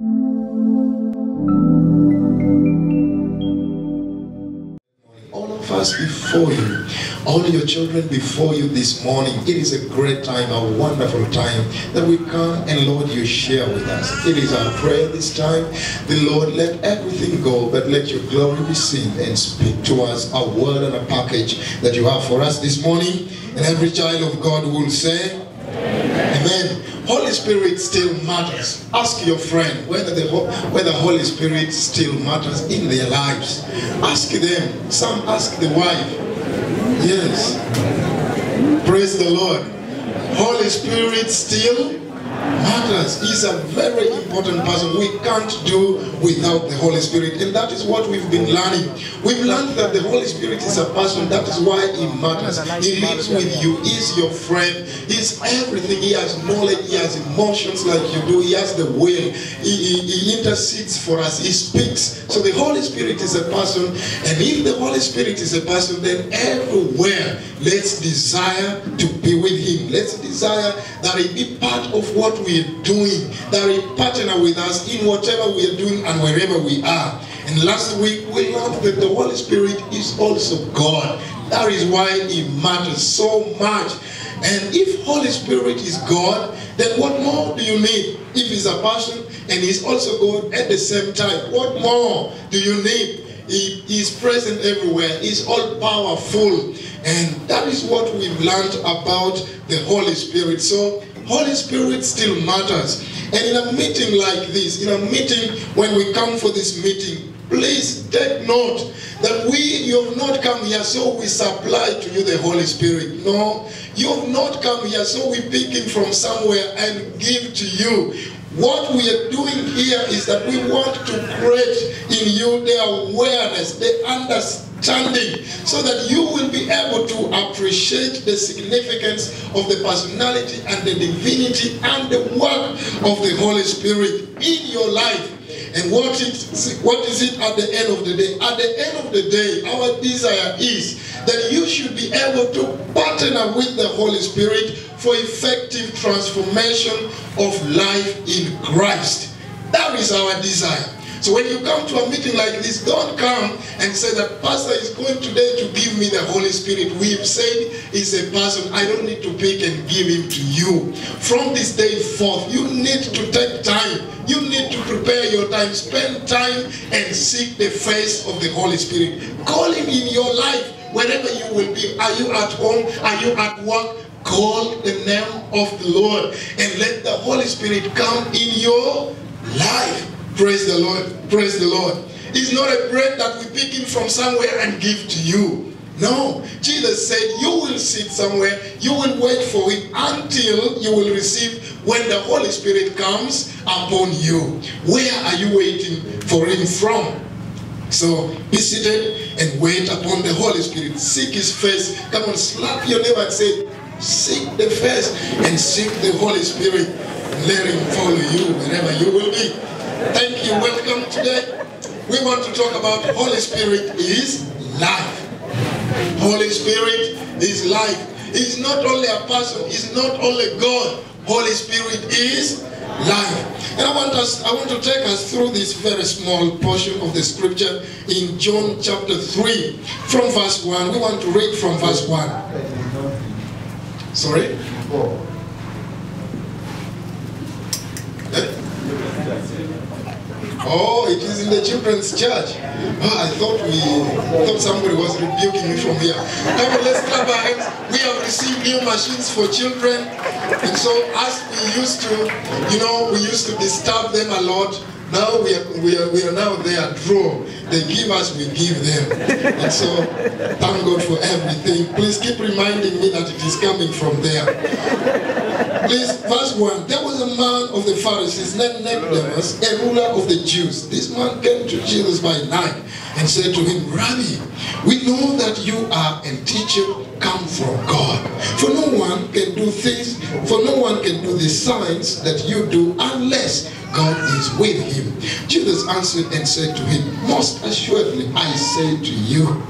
All of us before you, all your children before you this morning. It is a great time, a wonderful time that we come and Lord, you share with us. It is our prayer this time. The Lord, let everything go, but let your glory be seen and speak to us a word and a package that you have for us this morning. And every child of God will say, Amen. Holy Spirit still matters. Ask your friend whether Holy Spirit still matters in their lives. Ask them. Some ask the wife. Yes. Praise the Lord. Holy Spirit still matters. He's a very important person. We can't do without the Holy Spirit. And that is what we've been learning. We've learned that the Holy Spirit is a person. That is why he matters. He lives with you. He's your friend. He's everything. He has knowledge. He has emotions like you do. He has the will. He intercedes for us. He speaks. So the Holy Spirit is a person. And if the Holy Spirit is a person, then everywhere let's desire to be with him. Let's desire that he be part of what we are doing, that he partner with us in whatever we are doing and wherever we are. And last week we learned that the Holy Spirit is also God. That is why he matters so much. And if Holy Spirit is God, then what more do you need? If he's a person and he's also God at the same time, what more do you need? He is present everywhere. He's all powerful. And that is what we've learned about the Holy Spirit. So Holy Spirit still matters. And in a meeting like this, in a meeting when we come for this meeting, please take note that you have not come here so we supply to you the Holy Spirit. No, you have not come here so we pick him from somewhere and give to you. What we are doing here is that we want to create in you the awareness, the understanding, so that you will be able to appreciate the significance of the personality and the divinity and the work of the Holy Spirit in your life. And what is it at the end of the day? At the end of the day, our desire is that you should be able to partner with the Holy Spirit for effective transformation of life in Christ. That is our desire. So when you come to a meeting like this, don't come and say that Pastor is going today to give me the Holy Spirit. We've said he's a person. I don't need to pick and give him to you. From this day forth, you need to take time. You need to prepare your time. Spend time and seek the face of the Holy Spirit. Call him in your life wherever you will be. Are you at home? Are you at work? Call the name of the Lord and let the Holy Spirit come in your life. Praise the Lord. Praise the Lord. It's not a bread that we pick in from somewhere and give to you. No. Jesus said you will sit somewhere, you will wait for him until you will receive when the Holy Spirit comes upon you. Where are you waiting for him from? So be seated and wait upon the Holy Spirit. Seek his face. Come on, slap your neighbor and say, seek the face and seek the Holy Spirit. Let him follow you wherever you will be. Thank you. Welcome today. We want to talk about Holy Spirit is life. Holy Spirit is life. He's not only a person. He's not only God. Holy Spirit is life. And I want to take us through this very small portion of the scripture in John chapter 3 from verse 1. We want to read from verse 1. Sorry? Oh, it is in the children's church. Oh, I thought somebody was rebuking me from here. Come on, let's clap our hands. We have received new machines for children. And so as we used to, we used to disturb them a lot. Now we are now their draw. They give us, we give them. And so thank God for everything. Please keep reminding me that it is coming from there. Please, verse 1. There was a man of the Pharisees named Nicodemus, a ruler of the Jews. This man came to Jesus by night and said to him, Rabbi, we know that you are a teacher come from God. For no one can do the signs that you do unless God is with him. Jesus answered and said to him, most assuredly I say to you,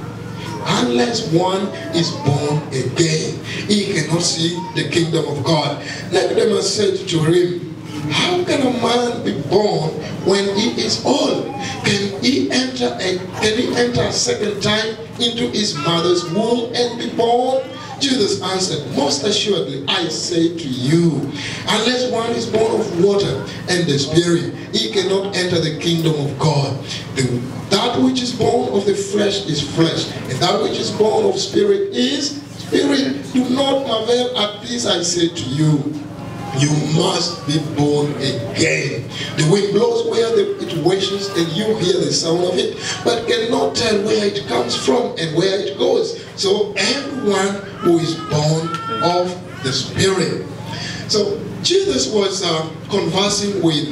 unless one is born again, he cannot see the kingdom of God. Nicodemus said to him, how can a man be born when he is old? Can he enter a second time into his mother's womb and be born? Jesus answered, most assuredly, I say to you, unless one is born of water and the Spirit, he cannot enter the kingdom of God. That which is born of the flesh is flesh, and that which is born of spirit is spirit. Do not marvel at this, I say to you. You must be born again. The wind blows where it wishes, and you hear the sound of it, but cannot tell where it comes from and where it goes. So everyone who is born of the Spirit. So Jesus was conversing with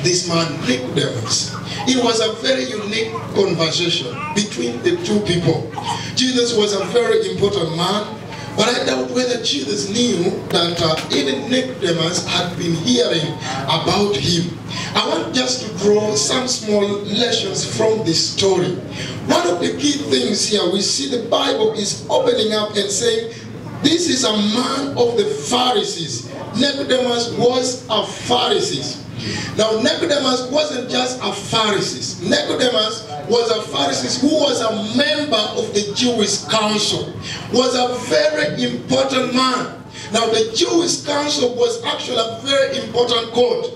this man Nicodemus. It was a very unique conversation between the two people. Jesus was a very important man. But I doubt whether Jesus knew that even Nicodemus had been hearing about him. I want just to draw some small lessons from this story. One of the key things here, we see the Bible is opening up and saying, this is a man of the Pharisees. Nicodemus was a Pharisee. Now Nicodemus wasn't just a Pharisee. Nicodemus was a Pharisee who was a member of the Jewish council, was a very important man. Now the Jewish council was actually a very important court.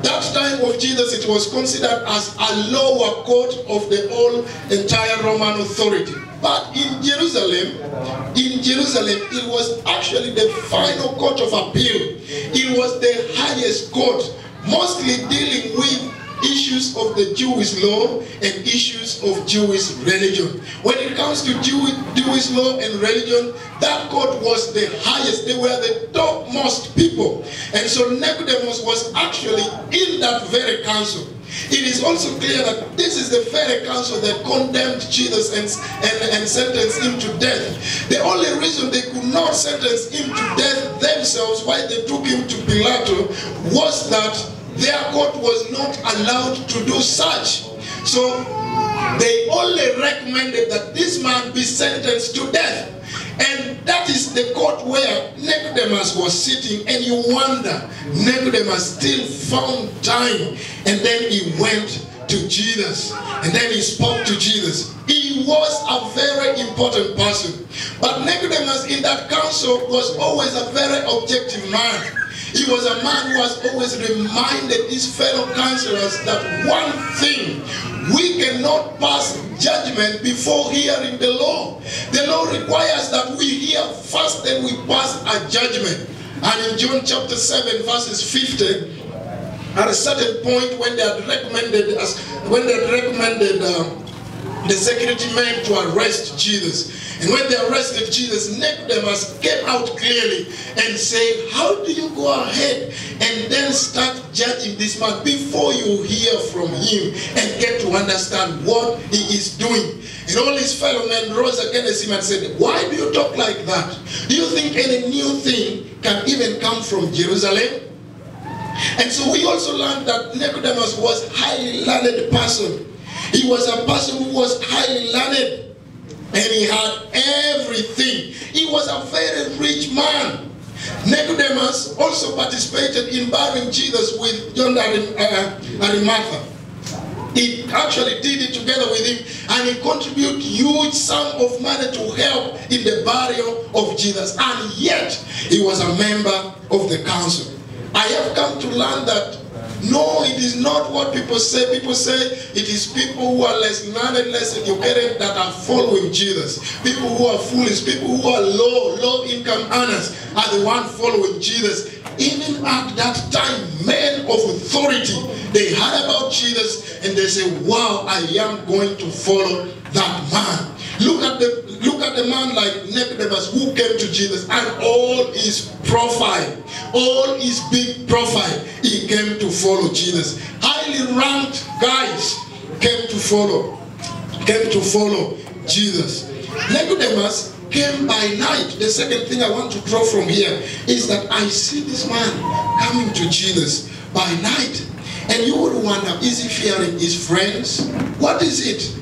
That time of Jesus, it was considered as a lower court of the whole entire Roman authority. But in Jerusalem, it was actually the final court of appeal. It was the highest court, mostly dealing with issues of the Jewish law and issues of Jewish religion. When it comes to Jewish law and religion, that court was the highest. They were the topmost people. And so Nicodemus was actually in that very council. It is also clear that this is the very council that condemned Jesus and sentenced him to death. The only reason they could not sentence him to death themselves, why they took him to Pilate, was that their court was not allowed to do such. So they only recommended that this man be sentenced to death. And that is the court where Nicodemus was sitting, and you wonder, Nicodemus still found time, and then he went to Jesus, and then he spoke to Jesus. He was a very important person. But Nicodemus in that council was always a very objective man. He was a man who has always reminded his fellow counselors that one thing, we cannot pass judgment before hearing the law. The law requires that we hear first, then we pass a judgment. And in John chapter 7 verses 50, at a certain point when they had recommended the security men to arrest Jesus. And when they arrested Jesus, Nicodemus came out clearly and said, how do you go ahead and then start judging this man before you hear from him and get to understand what he is doing? And all his fellow men rose against him and said, why do you talk like that? Do you think any new thing can even come from Jerusalem? And so we also learned that Nicodemus was a highly learned person. He was a person who was highly learned. And he had everything. He was a very rich man. Nicodemus also participated in burying Jesus with John Arimathea. He actually did it together with him, and he contributed huge sum of money to help in the burial of Jesus. And yet, he was a member of the council. I have come to learn that no, it is not what people say. People say it is people who are less learned, less educated that are following Jesus. People who are foolish, people who are low income earners are the ones following Jesus. Even at that time, men of authority, they heard about Jesus and they say, wow, I am going to follow that man. Look at the man like Nicodemus who came to Jesus, and all his profile, all his big profile, he came to follow Jesus. Highly ranked guys came to follow Jesus. Nicodemus came by night. The second thing I want to draw from here is that I see this man coming to Jesus by night. And you would wonder, is he fearing his friends? What is it?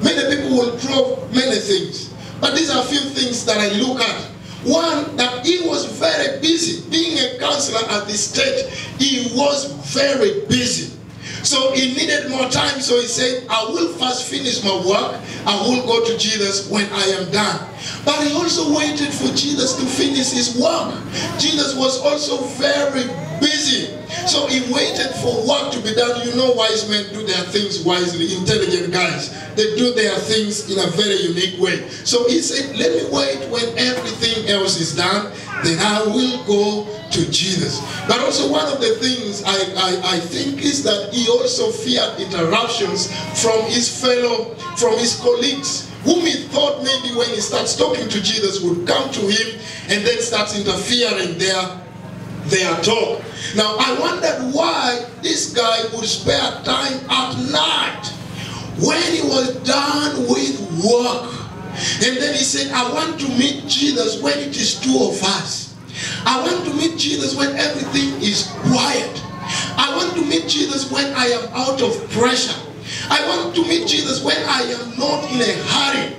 Many people will draw many things. But these are a few things that I look at. One, that he was very busy. Being a counselor at the state, he was very busy. So he needed more time, so he said, I will first finish my work. I will go to Jesus when I am done. But he also waited for Jesus to finish his work. Jesus was also very busy. So he waited for work to be done. You know, wise men do their things wisely, intelligent guys. They do their things in a very unique way. So he said, let me wait when everything else is done, then I will go to Jesus. But also one of the things I think is that he also feared interruptions from his colleagues, whom he thought maybe when he starts talking to Jesus would come to him and then starts interfering their talk. Now I wondered why this guy would spare time at night when he was done with work. And then he said, I want to meet Jesus when it is two of us. I want to meet Jesus when everything is quiet. I want to meet Jesus when I am out of pressure. I want to meet Jesus when I am not in a hurry.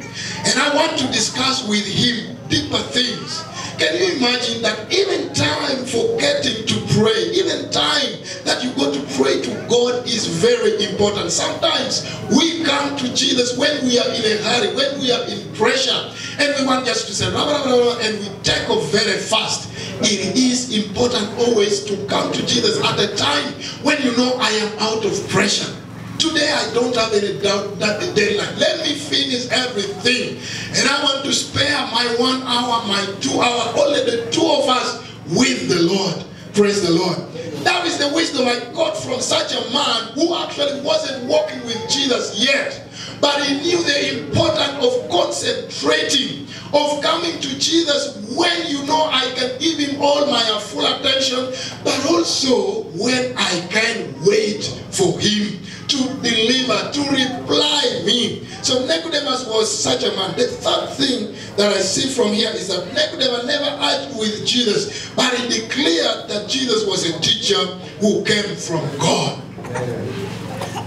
And I want to discuss with him deeper things. Can you imagine that even time for getting to pray, even time that you go to pray to God is very important. Sometimes we come to Jesus when we are in a hurry, when we are in pressure, and we want just to say, blah, blah, blah, blah, and we take off very fast. It is important always to come to Jesus at a time when you know I am out of pressure. Today I don't have any doubt that the deadline. Let me finish everything. And I want to spare my 1 hour, my 2 hours, only the two of us with the Lord. Praise the Lord. That is the wisdom I got from such a man who actually wasn't walking with Jesus yet. But he knew the importance of concentrating, of coming to Jesus when you know I can give him all my full attention, but also when I can wait for him to deliver, to reply me. So Nicodemus was such a man. The third thing that I see from here is that Nicodemus never argued with Jesus, but he declared that Jesus was a teacher who came from God.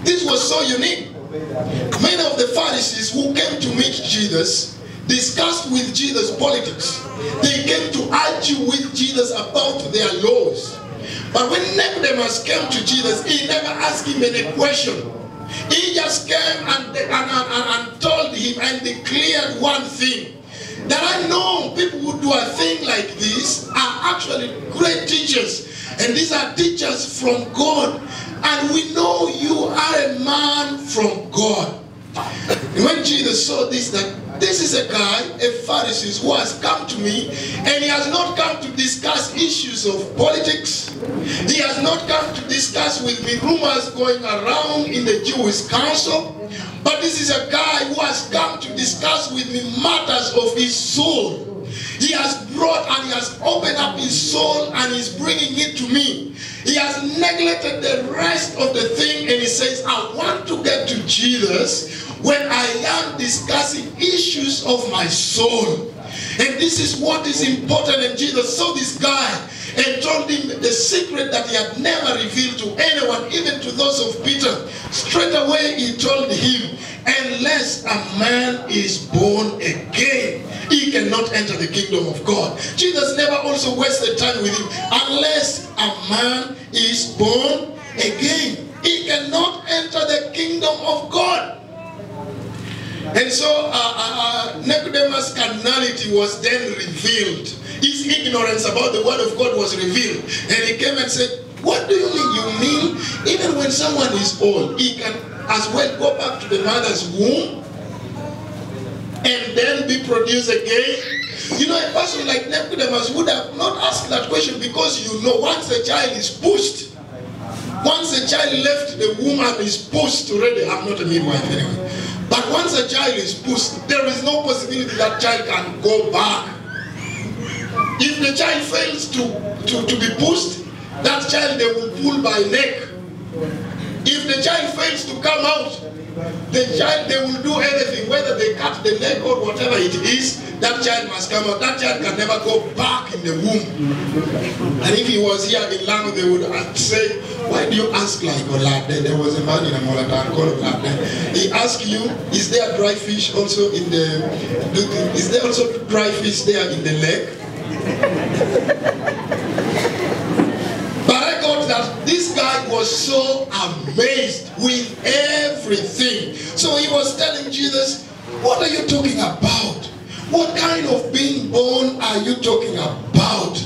This was so unique. Many of the Pharisees who came to meet Jesus discussed with Jesus politics. They came to argue with Jesus about their laws. But when Nicodemus came to Jesus, he never asked him any question. He just came and told him and declared one thing. That I know people who do a thing like this are actually great teachers. And these are teachers from God. And we know you are a man from God. And when Jesus saw this, that this is a guy, a Pharisee, who has come to me, and he has not come to discuss issues of politics. He has not come to discuss with me rumors going around in the Jewish council. But this is a guy who has come to discuss with me matters of his soul. He has brought and he has opened up his soul and is bringing it to me. He has neglected the rest of the thing, and he says, I want to get to Jesus when I am discussing issues of my soul. And this is what is important. And Jesus saw this guy and told him the secret that he had never revealed to anyone, even to those of Peter. Straight away he told him, unless a man is born again, he cannot enter the kingdom of God. Jesus never also wasted time with him. Unless a man is born again, he cannot enter the kingdom of God. And so Nicodemus' carnality was then revealed. His ignorance about the word of God was revealed. And he came and said, what do you mean? You mean even when someone is old, he can as well go back to the mother's womb and then be produced again? You know, a person like Nicodemus would have not asked that question, because you know once a child is pushed, once a child left the womb and is pushed already, I'm not a midwife anyway, but once a child is pushed, there is no possibility that child can go back. If the child fails to be pushed, that child they will pull by neck. If the child fails to come out, the child, they will do anything, whether they cut the neck or whatever it is, that child must come out. That child can never go back in the womb. And if he was here in Lano, they would say, why do you ask like Olade? There was a man in a Molatan called Olade. He asked you, is there dry fish also in the, is there also dry fish there in the leg? But I got that this guy was so amazed with everything. So he was telling Jesus, what are you talking about? What kind of being born are you talking about?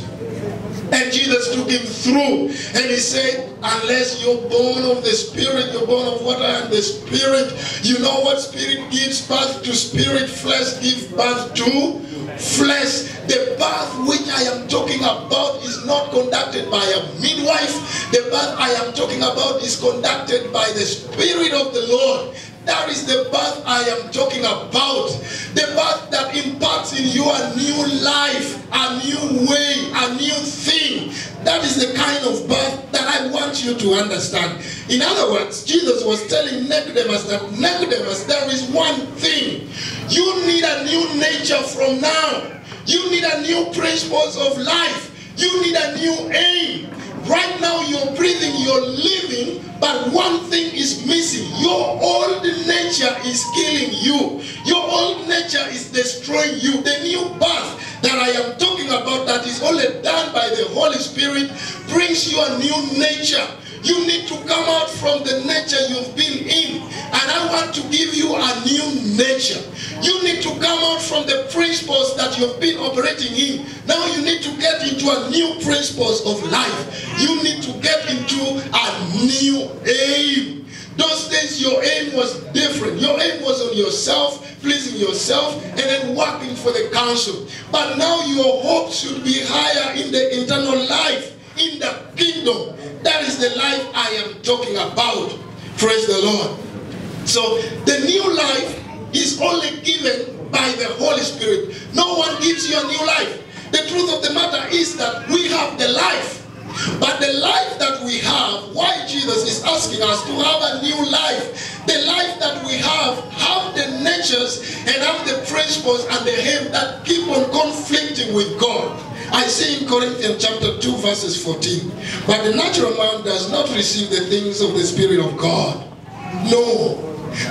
And Jesus took him through and he said, unless you're born of the Spirit, you're born of water and the Spirit. You know what spirit gives birth to spirit, flesh gives birth to flesh. The birth which I am talking about is not conducted by a midwife. The birth I am talking about is conducted by the Spirit of the Lord. That is the birth I am talking about. The birth that imparts in you a new life, a new way, a new thing. That is the kind of birth that I want you to understand. In other words, Jesus was telling Nicodemus that, Nicodemus, there is one thing. You need a new nature from now. You need a new principles of life. You need a new aim. Right now you're breathing, you're living, but one thing is missing. Your old nature is killing you. Your old nature is destroying you. The new birth that I am talking about, that is only done by the Holy Spirit, brings you a new nature. You need to come out from the nature you've been in. And I want to give you a new nature. You need to come out from the principles that you've been operating in. Now you need to get into a new principles of life. You need to get into a new aim. Those days your aim was different. Your aim was on yourself, pleasing yourself, and then working for the council. But now your hope should be higher in the eternal life, in the kingdom. That is the life I am talking about. Praise the Lord. So the new life is only given by the Holy Spirit. No one gives you a new life. The truth of the matter is that we have the life. But the life that we have, why Jesus is asking us to have a new life, the life that we have the natures and have the principles and the aim that keep on conflicting with God. I say in Corinthians chapter 2 verses 14, but the natural man does not receive the things of the Spirit of God. No,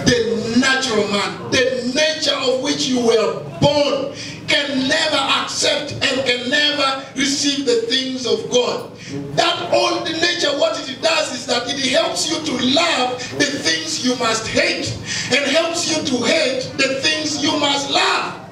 the natural man, the nature of which you were born, can never accept and can never receive the things of God. That old nature, what it does is that it helps you to love the things you must hate and helps you to hate the things you must love.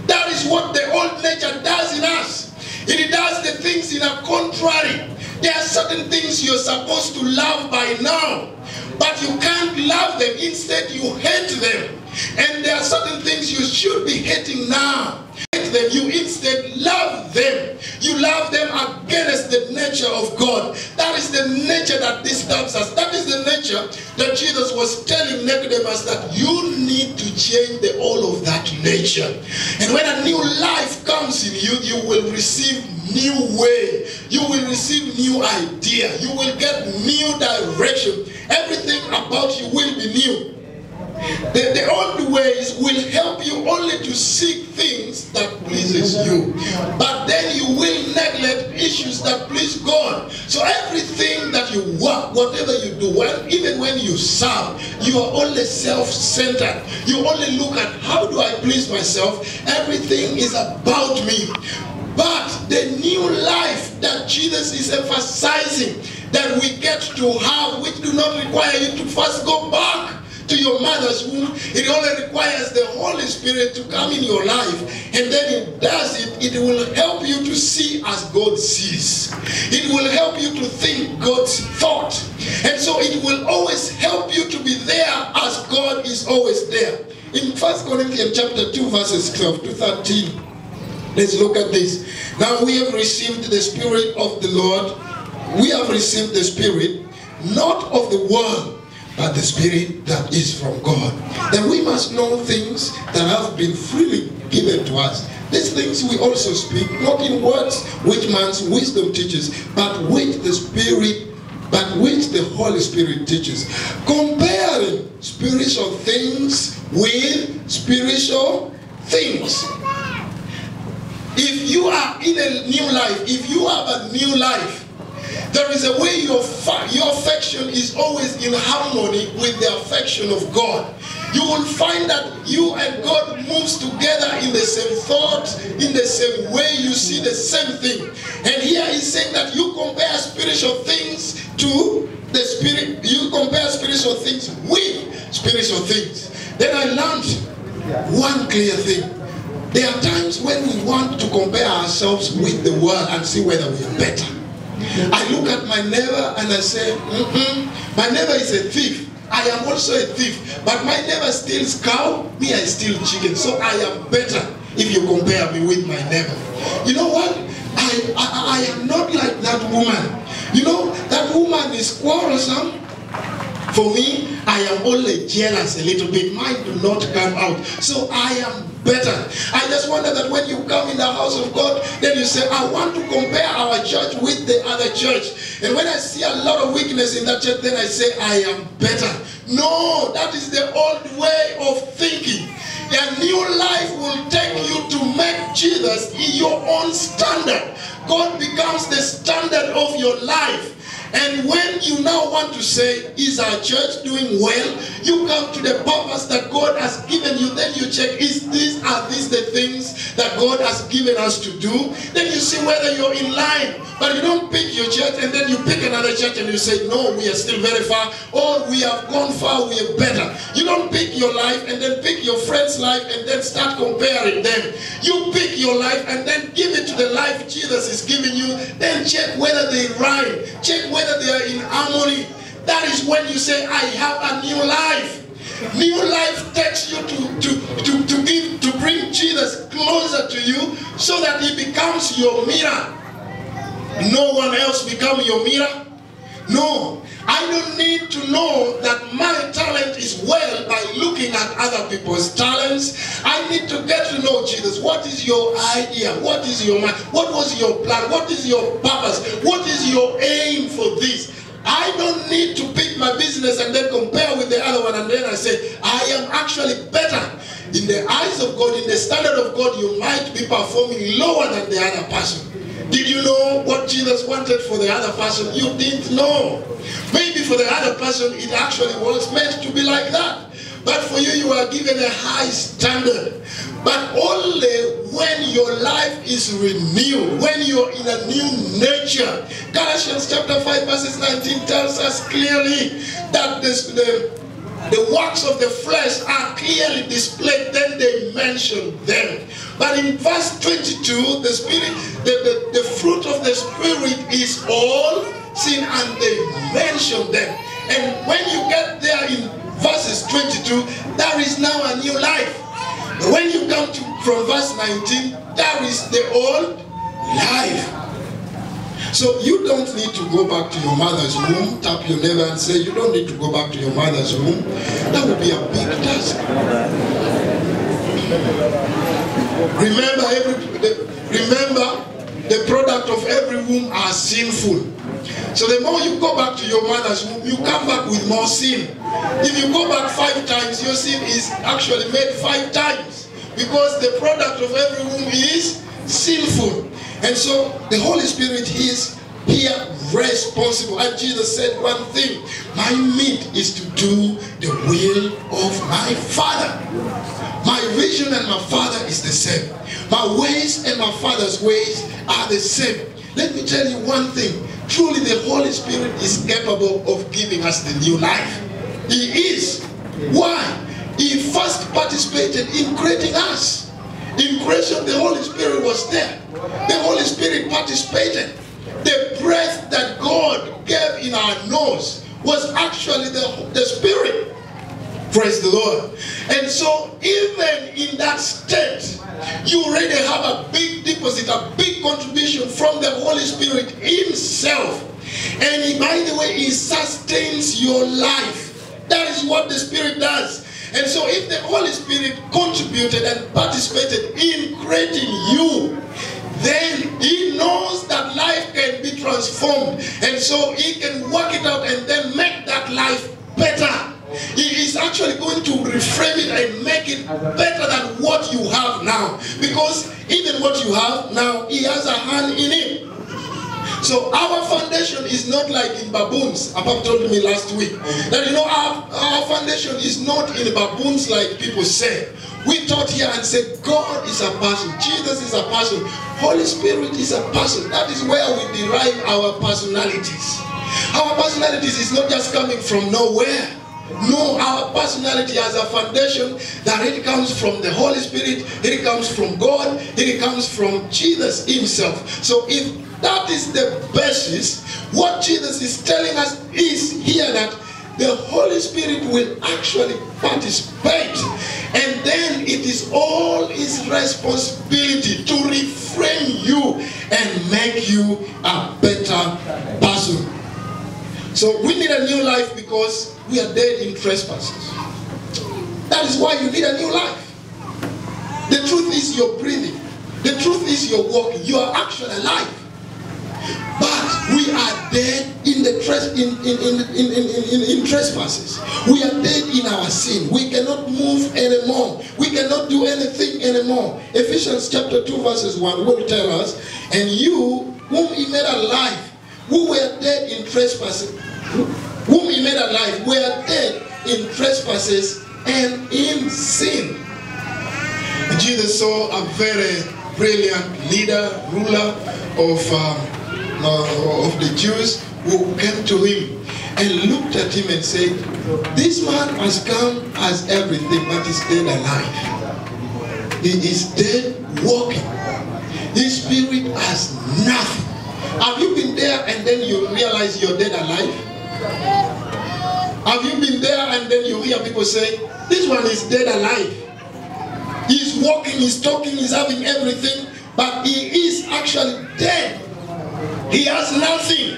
That is what the old nature does in us. It does the things in a contrary. There are certain things you're supposed to love by now, but you can't love them. Instead, you hate them. And there are certain things you should be hating now. Hate them. You instead love them. You love them against the nature of God. That is the nature that disturbs us. That is the nature that Jesus was telling Nicodemus that you need to change the all of that nature. And when a new life comes in you, you will receive new way. You will receive new idea. You will get new direction. Everything about you will be new. The old ways will help you only to seek things that pleases you. But then you will neglect issues that please God. So everything that you work, whatever you do, even when you serve, you are only self-centered. You only look at how do I please myself. Everything is about me. But the new life that Jesus is emphasizing that we get to have, which do not require you to first go back to your mother's womb. It only requires the Holy Spirit to come in your life, and then it does it. It will help you to see as God sees. It will help you to think God's thought, and so it will always help you to be there as God is always there. In 1 Corinthians chapter 2 verses 12 to 13, let's look at this. Now we have received the Spirit of the Lord. We have received the Spirit, not of the world, but the Spirit that is from God. Then we must know things that have been freely given to us. These things we also speak, not in words which man's wisdom teaches, but which the Spirit, but which the Holy Spirit teaches. Comparing spiritual things with spiritual things. If you are in a new life, if you have a new life, there is a way your affection is always in harmony with the affection of God. you will find that you and God moves together in the same thought, in the same way. You see the same thing. And here he's saying that you compare spiritual things to the spirit. You compare spiritual things with spiritual things. Then I learned one clear thing. There are times when we want to compare ourselves with the world and see whether we are better. I look at my neighbor and I say, my neighbor is a thief. I am also a thief. But my neighbor steals cow, me I steal chicken. So I am better if you compare me with my neighbor. You know what? I am not like that woman. You know, that woman is quarrelsome. For me, I am only jealous a little bit. Mine do not come out. So I am better. I just wonder that when you come in the house of God, then you say, I want to compare our church with the other church. And when I see a lot of weakness in that church, then I say, I am better. No, that is the old way of thinking. A new life will take you to make Jesus your own standard. God becomes the standard of your life. And when you now want to say, is our church doing well? You come to the purpose that God has given you. Then you check, are these the things that God has given us to do? Then you see whether you're in line. But you don't pick your church and then you pick another church and you say, no, we are still very far. Or we have gone far, we are better. You don't pick your life and then pick your friend's life and then start comparing them. You pick your life and then give it to the life Jesus is giving you. Then check whether they rhyme. Check whether they are in harmony. That is when you say, I have a new life. New life takes you to bring Jesus closer to you so that he becomes your mirror. No one else become your mirror. No, I don't need to know that my talent is well by looking at other people's talents. I need to get to know Jesus. What is your idea? What is your mind? What was your plan? What is your purpose? What is your aim for this? I don't need to pick my business and then compare with the other one and then I say, I am actually better. In the eyes of God, in the standard of God, you might be performing lower than the other person. Did you know what Jesus wanted for the other person? You didn't know. Maybe for the other person, it actually was meant to be like that. But for you, you are given a high standard. But only when your life is renewed, when you're in a new nature. Galatians chapter 5 verses 19 tells us clearly that the works of the flesh are clearly displayed. Then they mention them. But in verse 22, the spirit, the fruit of the spirit is all sin, and they mention them. And when you get there in verses 22, there is now a new life. When you come to from verse 19, there is the old life. So you don't need to go back to your mother's womb. Tap your neighbor and say, you don't need to go back to your mother's womb. That would be a big task. Remember, the product of every womb are sinful. So the more you go back to your mother's womb, you come back with more sin. If you go back 5 times, your sin is actually made 5 times. Because the product of every womb is sinful. And so the Holy Spirit is here responsible. And Jesus said one thing, my meat is to do the will of my Father. My vision and my Father is the same. My ways and my Father's ways are the same. Let me tell you one thing. Truly the Holy Spirit is capable of giving us the new life. He is. Why? He first participated in creating us. In creation, the Holy Spirit was there. The Holy Spirit participated. The breath that God gave in our nose was actually the Spirit. Praise the Lord. And so even in that state, you already have a big deposit, a big contribution from the Holy Spirit himself. And he, by the way, he sustains your life. That is what the Spirit does. And so if the Holy Spirit contributed and participated in creating you, then he knows that life can be transformed. And so he can work it out and then make that life better. He is actually going to reframe it and make it better than what you have now. Because even what you have now, he has a hand in it. So our foundation is not like in baboons. Apap told me last week that our foundation is not in baboons like people say. We taught here and said God is a person, Jesus is a person, Holy Spirit is a person. That is where we derive our personalities. Our personalities is not just coming from nowhere. No, our personality has a foundation that it comes from the Holy Spirit, it comes from God, it comes from Jesus himself. So if that is the basis, what Jesus is telling us is here that the Holy Spirit will actually participate, and then it is all his responsibility to reframe you and make you a better person. So we need a new life because we are dead in trespasses. That is why you need a new life. The truth is you're breathing. The truth is you're walking. You are actually alive. But we are dead in the in trespasses. We are dead in our sin. We cannot move anymore. We cannot do anything anymore. Ephesians chapter 2 verses 1 will tell us, and you whom he made alive, who were dead in trespasses, whom he made alive, were dead in trespasses and in sin. Jesus saw a very brilliant leader, ruler of the Jews, who came to him and looked at him and said, this man has come as everything, but is dead alive. He is dead walking. His spirit has nothing. Have you been there and then you realize you're dead alive? Have you been there and then you hear people say, this one is dead alive. He's walking, he's talking, he's having everything, but he is actually dead. He has nothing.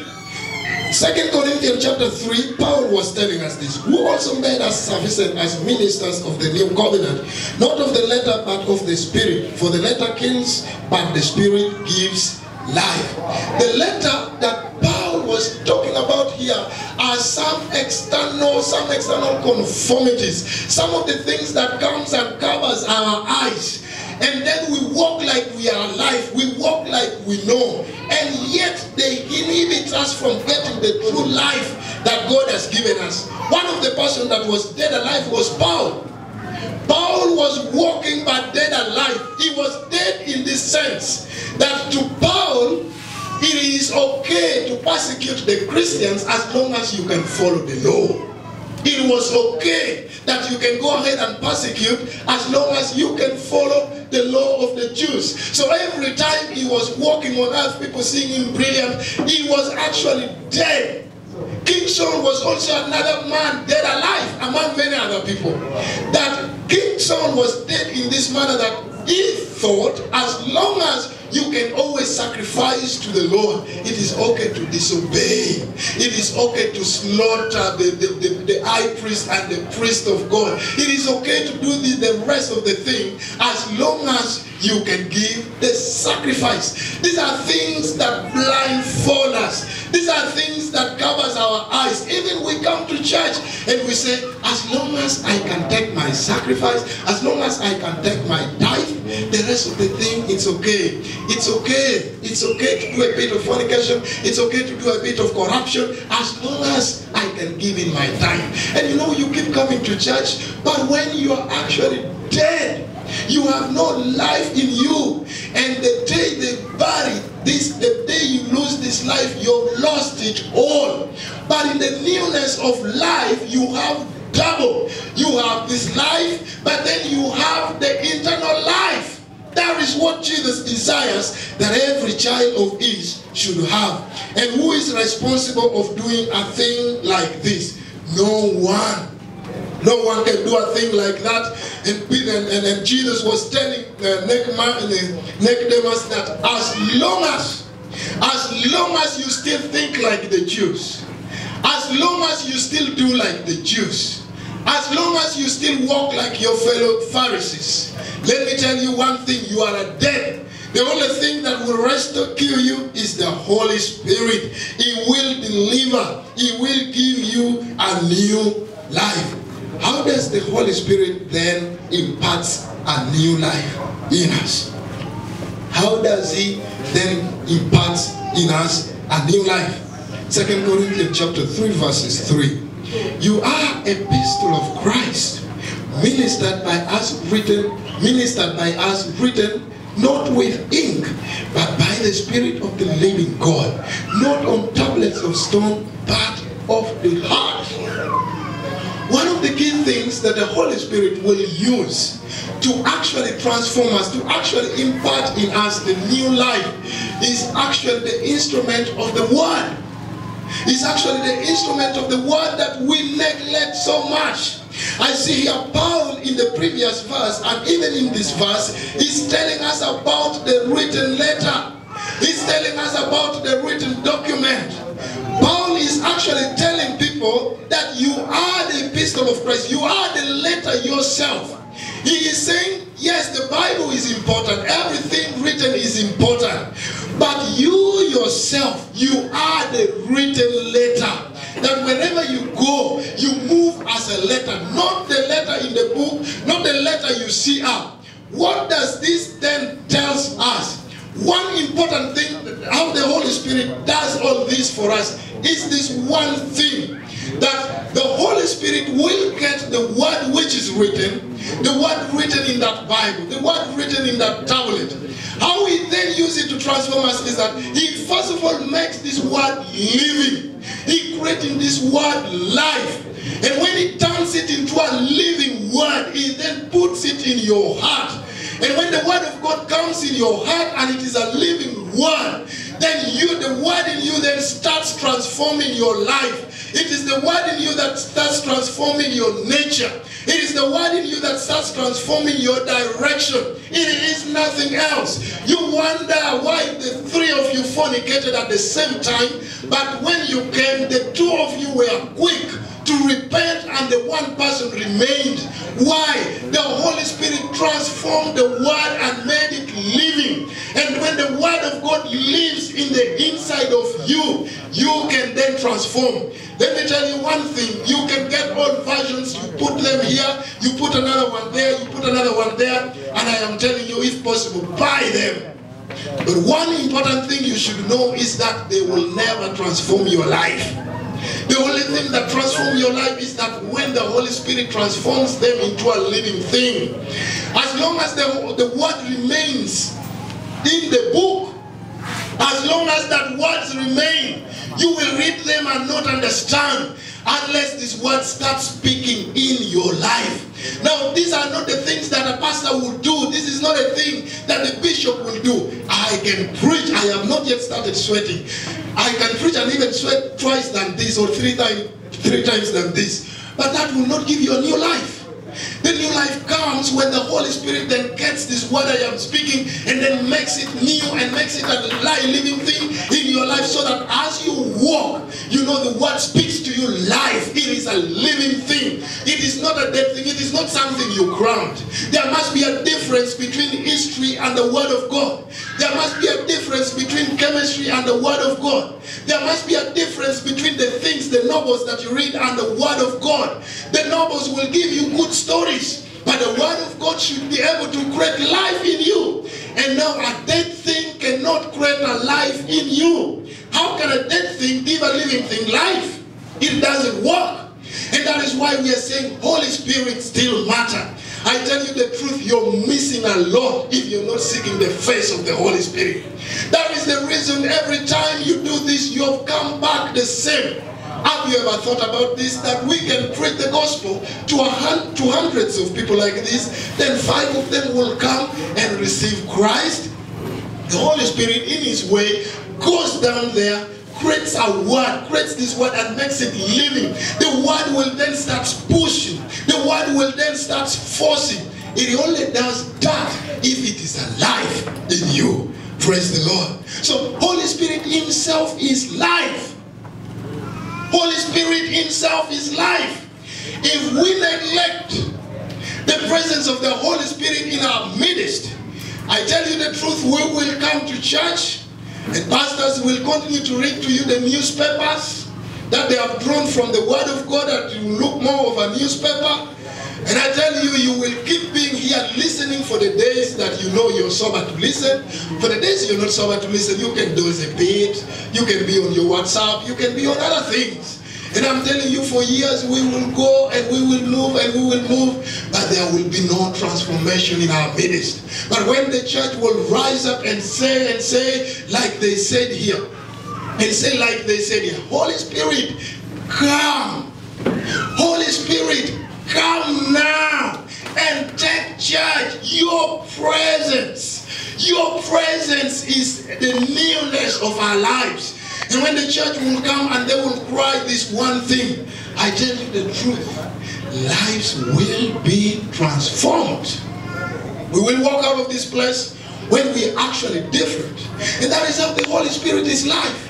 2 Corinthians chapter 3, Paul was telling us this. Who also made us sufficient as ministers of the new covenant, not of the letter but of the spirit. For the letter kills, but the spirit gives life. The letter that Paul was talking about here are some external conformities, some of the things that comes and covers our eyes, and then we walk like we are alive, we walk like we know, and yet they inhibit us from getting the true life that God has given us. One of the person that was dead alive was Paul. Paul was walking but dead alive. He was dead in this sense that to Paul, it is okay to persecute the Christians as long as you can follow the law. It was okay that you can go ahead and persecute as long as you can follow the law of the Jews. So every time he was walking on earth, people seeing him brilliant, he was actually dead. King Saul was also another man dead alive among many other people. That King Saul was dead in this manner that he thought as long as you can always sacrifice to the Lord, it is okay to disobey. It is okay to slaughter the high priest and the priest of God. It is okay to do the rest of the thing as long as you can give the sacrifice. These are things that blindfold us. These are things that covers our eyes. Even we come to church and we say, as long as I can take my sacrifice, as long as I can take my tithe, the rest of the thing, it's okay. It's okay. It's okay to do a bit of fornication. It's okay to do a bit of corruption as long as I can give in my time. And you keep coming to church, but when you are actually dead, you have no life in you. And the day they bury this, the day you lose this life, you've lost it all. But in the newness of life, you have double. You have this life, but then you have the eternal life. That is what Jesus desires that every child of his should have. And who is responsible of doing a thing like this? No one. No one can do a thing like that. And Jesus was telling Nicodemus that as long as you still think like the Jews, as long as you still do like the Jews, as long as you still walk like your fellow Pharisees, let me tell you one thing, you are dead. The only thing that will rescue you is the Holy Spirit. He will deliver. He will give you a new life. How does the Holy Spirit then impart a new life in us? How does he then impart in us a new life. 2 Corinthians chapter 3 verses 3. You are a epistle of Christ, ministered by us written, not with ink, but by the Spirit of the living God, not on tablets of stone, but of the heart. One of the key things that the Holy Spirit will use to actually transform us, to actually impart in us the new life, is actually the instrument of the Word. It's actually the instrument of the Word that we neglect so much. I see here Paul in the previous verse, and even in this verse, he's telling us about the written letter. He's telling us about the written document. Paul is actually telling people that you are the epistle of Christ. You are the letter yourself. He is saying, yes, the Bible is important. Everything written is important. But you yourself, you are the written letter. That wherever you go, you move as a letter. Not the letter in the book, not the letter you see up. What does this then tell us? One important thing, how the Holy Spirit does all this for us, is this one thing. That the Holy Spirit will get the word which is written, the word written in that Bible, the word written in that tablet. How he then uses it to transform us is that he first of all makes this word living. He creating this word life. And when he turns it into a living word, he then puts it in your heart. And when the word of God comes in your heart and it is a living word, then the word in you then starts transforming your life. It is the word in you that starts transforming your nature. It is the word in you that starts transforming your direction. It is nothing else. You wonder why the three of you fornicated at the same time, but when you came, the two of you were quick to repent and the one person remained. Why? The Holy Spirit transformed the word and made it living. And when the word of God lives in the inside of you, you can then transform. Let me tell you one thing. You can get old versions, you put them here, you put another one there, you put another one there, and I am telling you, if possible, buy them. But one important thing you should know is that they will never transform your life. The only thing that transforms your life is that when the Holy Spirit transforms them into a living thing. As long as the word remains in the book, as long as that words remain, you will read them and not understand unless this word starts speaking in your life. Now, these are not the things that a pastor will do. This is not a thing that the bishop will do. I can preach. I have not yet started sweating. I can preach and even sweat twice than this or three times than this. But that will not give you a new life. The new life comes when the Holy Spirit then gets this word I am speaking and then makes it new and makes it a living thing in your life, so that as you walk, you know the word speaks to you life. It is a living thing. It is not a dead thing. It is not something you ground. There must be a difference between history and the word of God. There must be a difference between chemistry and the word of God. There must be a difference between the things, the novels that you read and the word of God. The novels will give you good stories, but the word of God should be able to create life in you. And now a dead thing cannot create a life in you. How can a dead thing give a living thing life? It doesn't work. And that is why we are saying Holy Spirit still matter. I tell you the truth, you're missing a lot if you're not seeking the face of the Holy Spirit. That is the reason every time you do this, you have come back the same. Have you ever thought about this? That we can preach the gospel to hundreds of people like this, then 5 of them will come and receive Christ. The Holy Spirit in his way goes down there, creates a word, creates this word and makes it living. The word will then start pushing. The word will then start forcing. It only does that if it is alive in you. Praise the Lord. So Holy Spirit himself is life. Holy Spirit himself is life. If we neglect the presence of the Holy Spirit in our midst, I tell you the truth, we will come to church and pastors will continue to read to you the newspapers that they have drawn from the word of God, that you look more of a newspaper. And I tell you, you will keep being here listening for the days that you know you're sober to listen. For the days you're not sober to listen, you can doze a bit, you can be on your WhatsApp, you can be on other things. And I'm telling you, for years we will go and we will move and we will move, but there will be no transformation in our midst. But when the church will rise up and say like they said here, and say like they said here, Holy Spirit, come. Holy Spirit, come now and take charge. Your presence is the newness of our lives. And when the church will come and they will cry this one thing, I tell you the truth, lives will be transformed. We will walk out of this place when we are actually different. And that is how the Holy Spirit is life.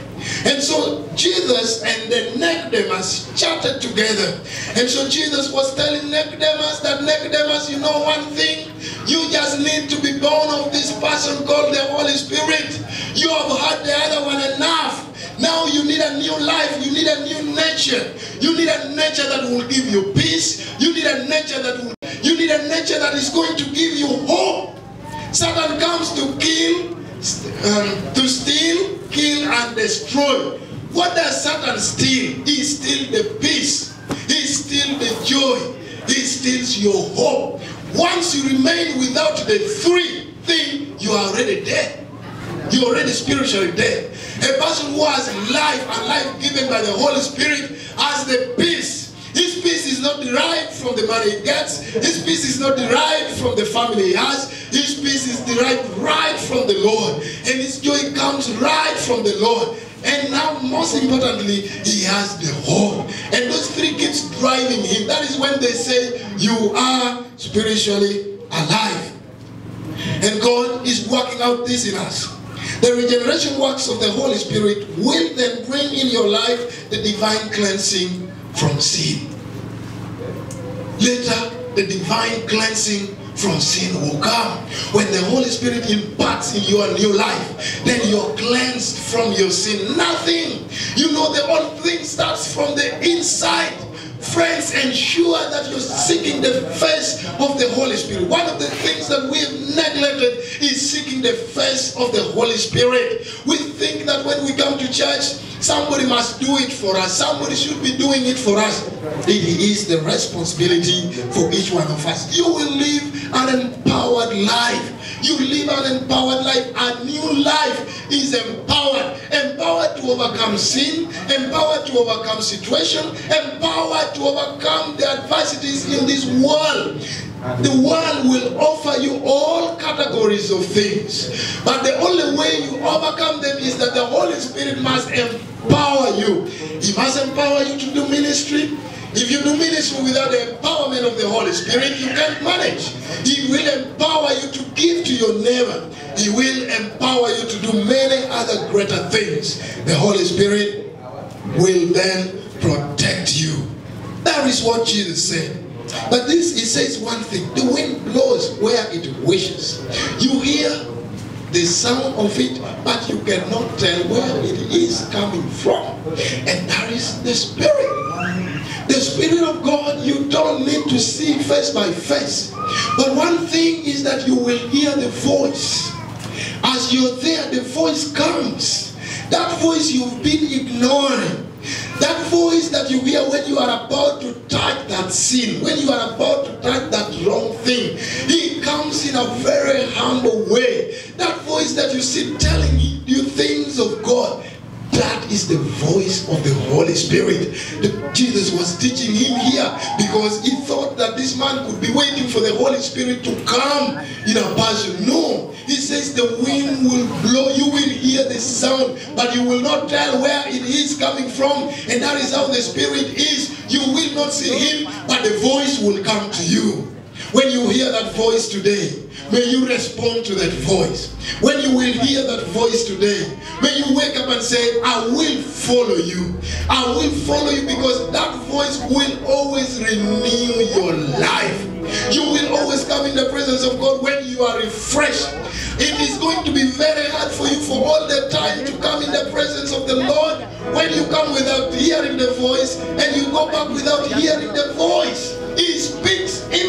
And so Jesus and the Nicodemus chatted together. And so Jesus was telling Nicodemus that, Nicodemus, you know one thing? You just need to be born of this person called the Holy Spirit. You have had the other one enough. Now you need a new life. You need a new nature. You need a nature that will give you peace. You need a nature that is going to give you hope. Satan comes to kill, to steal, kill, and destroy. What does Satan steal? He steals the peace. He steals the joy. He steals your hope. Once you remain without the three things, you are already dead. You're already spiritually dead. A person who has life and life given by the Holy Spirit has the peace. His peace is not derived from the money he gets. His peace is not derived from the family he has. His peace is derived right from the Lord. And his joy comes right from the Lord. And now, most importantly, he has the hope. And those three keeps driving him. That is when they say, you are spiritually alive. And God is working out this in us. The regeneration works of the Holy Spirit will then bring in your life the divine cleansing from sin. Later, the divine cleansing from sin will come. When the Holy Spirit imparts in your new life, then you're cleansed from your sin. Nothing. You know, the whole thing starts from the inside. Friends, ensure that you're seeking the face of the Holy Spirit. One of the things that we have neglected is seeking the face of the Holy Spirit. We think that when we come to church, somebody must do it for us. Somebody should be doing it for us. It is the responsibility for each one of us. You will live an empowered life. You live an empowered life. A new life is empowered. Empowered to overcome sin. Empowered to overcome situation. Empowered to overcome the adversities in this world. The world will offer you all categories of things. But the only way you overcome them is that the Holy Spirit must empower you. He must empower you to do ministry. If you do ministry without the empowerment of the Holy Spirit, you can't manage. He will empower you to give to your neighbor. He will empower you to do many other greater things. The Holy Spirit will then protect you. That is what Jesus said. But this, he says one thing. The wind blows where it wishes. You hear the sound of it, but you cannot tell where it is coming from. And that is the Spirit. The Spirit of God, you don't need to see face by face. But one thing is that you will hear the voice. As you're there, the voice comes. That voice you've been ignoring. That voice that you hear when you are about to touch that sin, when you are about to touch that wrong thing, he comes in a very humble way. That voice that you see telling you things of God, that is the voice of the Holy Spirit. Jesus was teaching him here because he thought that this man could be waiting for the Holy Spirit to come in a person. No, he says the wind will blow. You will hear the sound, but you will not tell where it is coming from. And that is how the Spirit is. You will not see him, but the voice will come to you. When you hear that voice today, may you respond to that voice. When you will hear that voice today, may you wake up and say, I will follow you. I will follow you, because that voice will always renew your life. You will always come in the presence of God when you are refreshed. It is going to be very hard for you for all the time to come in the presence of the Lord when you come without hearing the voice and you go back without hearing the voice. He speaks in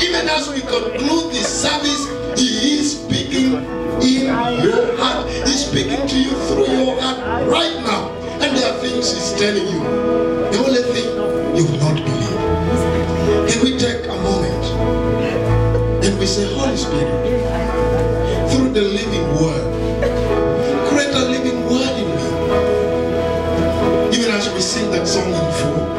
Even as we conclude this service, He is speaking in your heart. He's speaking to you through your heart right now. And there are things He's telling you. The only thing you will not believe. Can we take a moment and we say, Holy Spirit, through the living word, create a living word in me. Even as we sing that song in full,